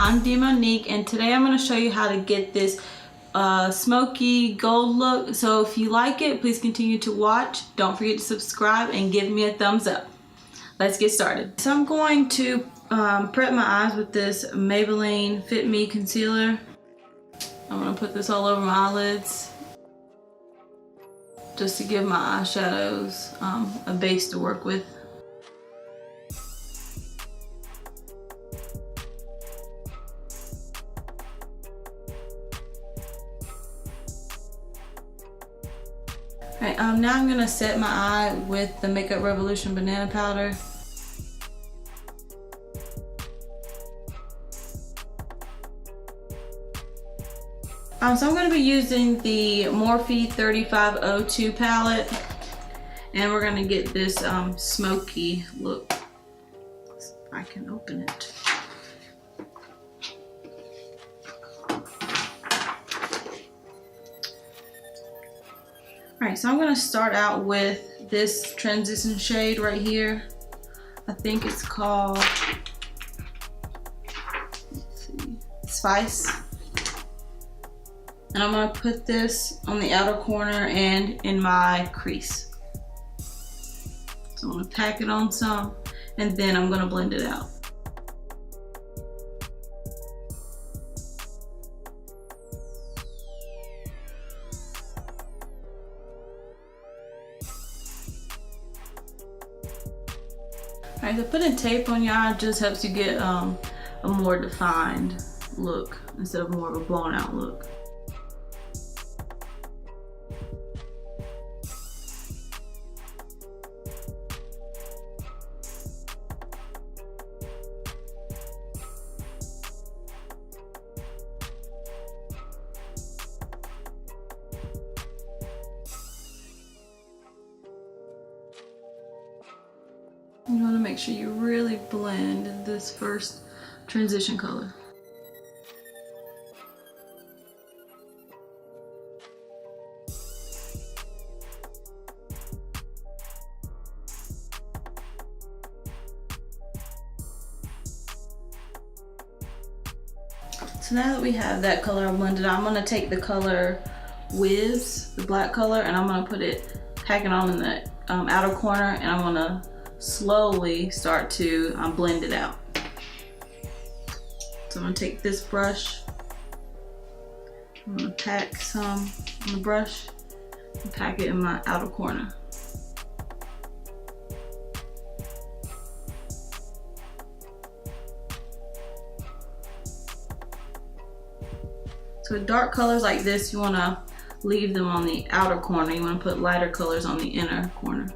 I'm Monique, and today I'm going to show you how to get this smoky gold look. So if you like it, please continue to watch. Don't forget to subscribe and give me a thumbs up. Let's get started. So I'm going to prep my eyes with this Maybelline Fit Me concealer. I'm going to put this all over my eyelids just to give my eyeshadows a base to work with. Alright, now I'm going to set my eye with the Makeup Revolution banana powder. So I'm going to be using the Morphe 3502 palette, and we're going to get this smoky look. If I can open it. Alright, so I'm going to start out with this transition shade right here. I think it's called, let's see, Spice. And I'm going to put this on the outer corner and in my crease. So I'm going to pack it on some, and then I'm going to blend it out. Alright, so putting tape on your eye just helps you get a more defined look instead of more of a blown out look. You want to make sure you really blend this first transition color. So now that we have that color blended, I'm going to take the color Wiz, the black color, and I'm going to put it, pack it on in the outer corner, and I'm going to slowly start to blend it out. So I'm going to take this brush, I'm going to pack some on the brush and pack it in my outer corner. So with dark colors like this, you want to leave them on the outer corner. You want to put lighter colors on the inner corner.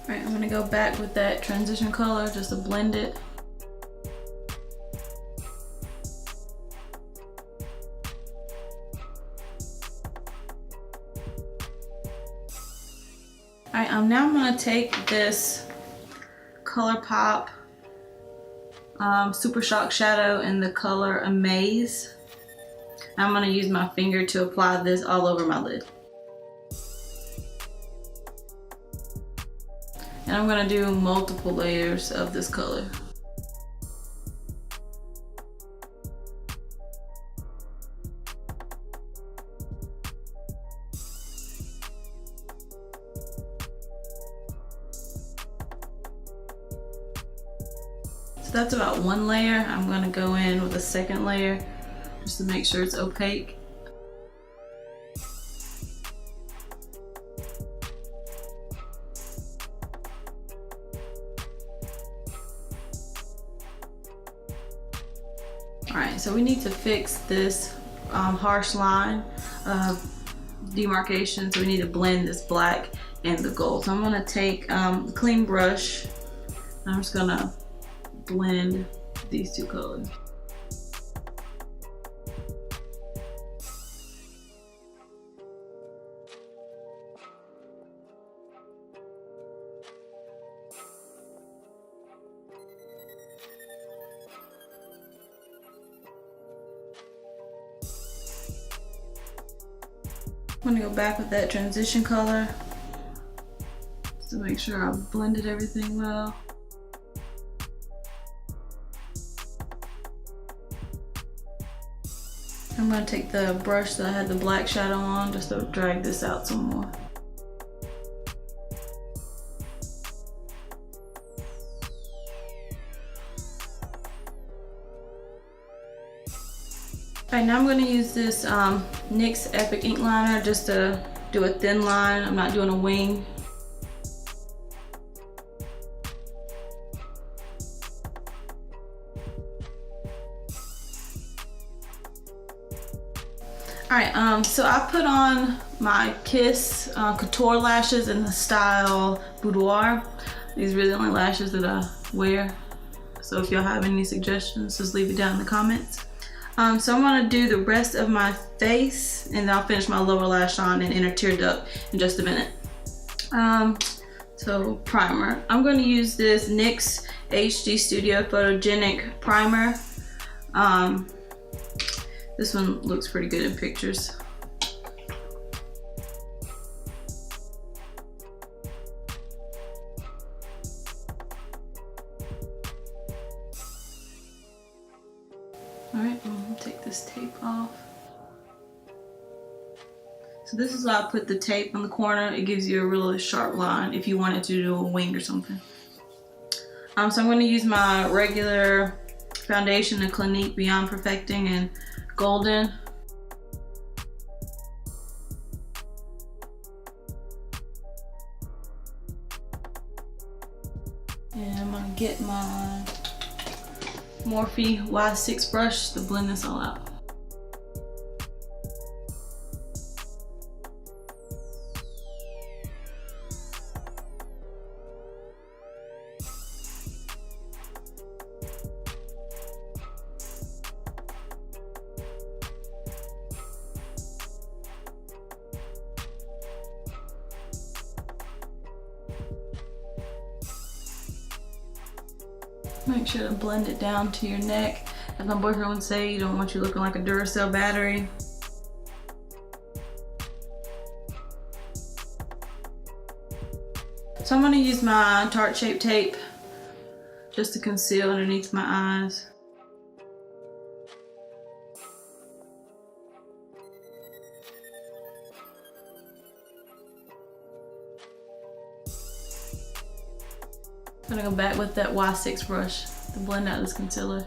Alright, I'm going to go back with that transition color just to blend it. Alright, now I'm going to take this ColourPop Super Shock Shadow in the color Amaze. I'm going to use my finger to apply this all over my lid. And I'm going to do multiple layers of this color. So that's about one layer. I'm going to go in with a second layer just to make sure it's opaque. Alright, so we need to fix this harsh line of demarcation, so we need to blend this black and the gold. So I'm going to take a clean brush, and I'm just going to blend these two colors. I'm gonna go back with that transition color to make sure I blended everything well. I'm gonna take the brush that I had the black shadow on just to drag this out some more. Alright, now I'm going to use this NYX Epic ink liner just to do a thin line. I'm not doing a wing. Alright, so I put on my Kiss Couture lashes in the style Boudoir. These are really the only lashes that I wear. So if y'all have any suggestions, just leave it down in the comments. So I'm going to do the rest of my face, and then I'll finish my lower lash line and inner tear duct in just a minute. So primer. I'm going to use this NYX HD Studio Photogenic Primer. This one looks pretty good in pictures. Alright, I'm going to take this tape off. So this is why I put the tape on the corner. It gives you a really sharp line if you wanted to do a wing or something. So I'm going to use my regular foundation, the Clinique Beyond Perfecting in Golden. And I'm going to get my Morphe Y6 brush to blend this all out. Make sure to blend it down to your neck. As my boyfriend would say, you don't want you looking like a Duracell battery. So I'm going to use my Tarte Shape Tape just to conceal underneath my eyes. I'm gonna go back with that Y6 brush to blend out this concealer.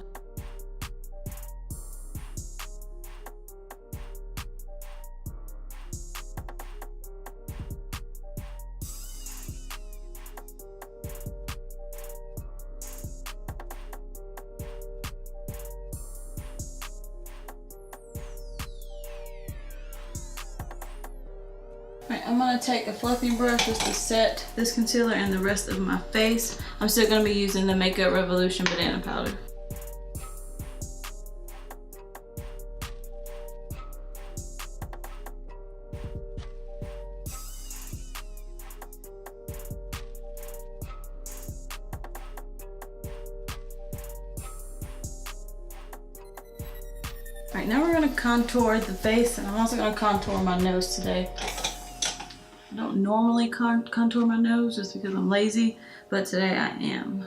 Alright, I'm going to take a fluffy brush just to set this concealer and the rest of my face. I'm still going to be using the Makeup Revolution Banana Powder. Alright, now we're going to contour the face, and I'm also going to contour my nose today. I don't normally contour my nose just because I'm lazy, but today I am.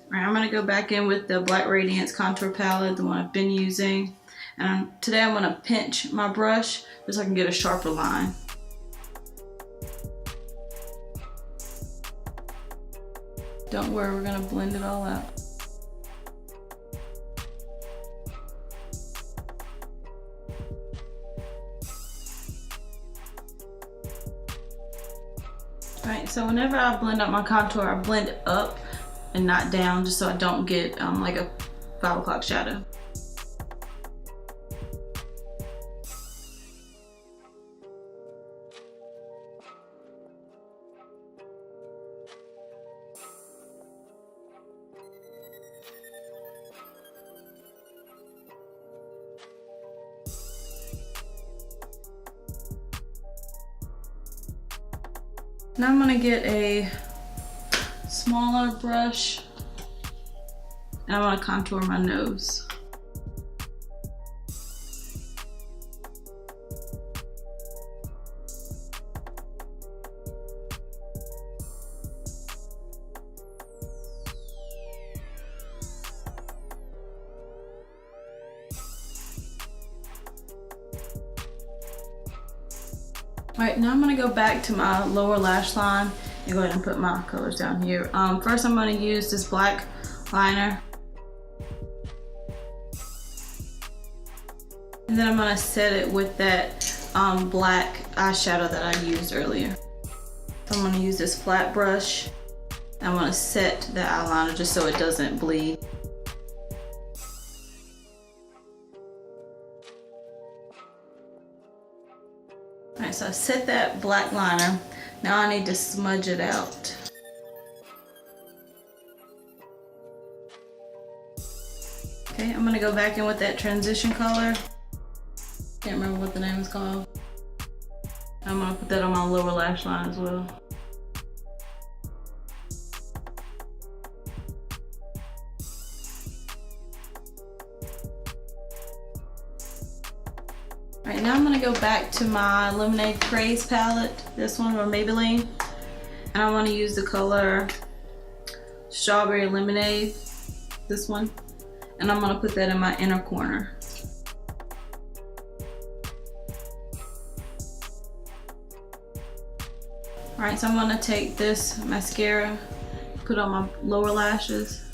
Alright, I'm going to go back in with the Black Radiance contour palette, the one I've been using. And today I'm going to pinch my brush just so I can get a sharper line. Don't worry, we're going to blend it all out. Alright, so whenever I blend out my contour, I blend it up and not down just so I don't get like a 5 o'clock shadow. Now I'm going to get a smaller brush and I'm going to contour my nose. Alright, now I'm going to go back to my lower lash line and go ahead and put my colors down here. First I'm going to use this black liner. And then I'm going to set it with that black eyeshadow that I used earlier. So I'm going to use this flat brush. I'm going to set the eyeliner just so it doesn't bleed. Alright, so I set that black liner. Now I need to smudge it out. Okay, I'm going to go back in with that transition color. Can't remember what the name is called. I'm going to put that on my lower lash line as well. Alright, now I'm going to go back to my Lemonade Craze palette, this one from Maybelline. And I want to use the color Strawberry Lemonade, this one. And I'm going to put that in my inner corner. Alright, so I'm going to take this mascara, put on my lower lashes,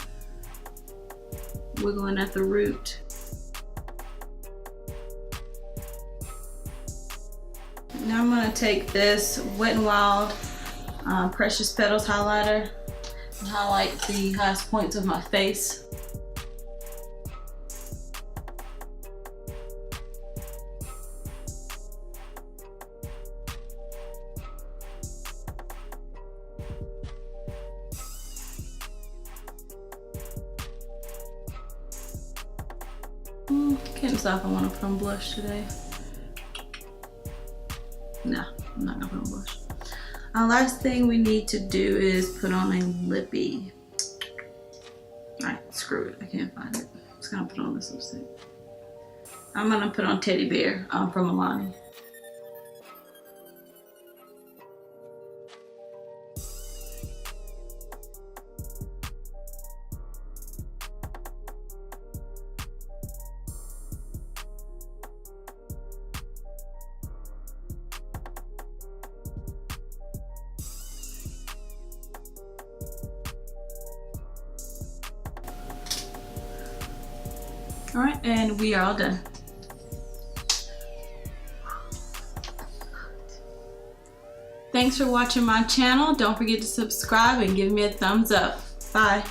wiggling at the root. Now I'm going to take this Wet n Wild Precious Petals highlighter and highlight the highest points of my face. Can't decide if I want to put on blush today. No, I'm not gonna put on blush. Last thing we need to do is put on a lippy. Alright, screw it. I can't find it. I'm just gonna put on this lipstick. I'm gonna put on Teddy Bear from Milani. Alright, and we are all done. Thanks for watching my channel. Don't forget to subscribe and give me a thumbs up. Bye.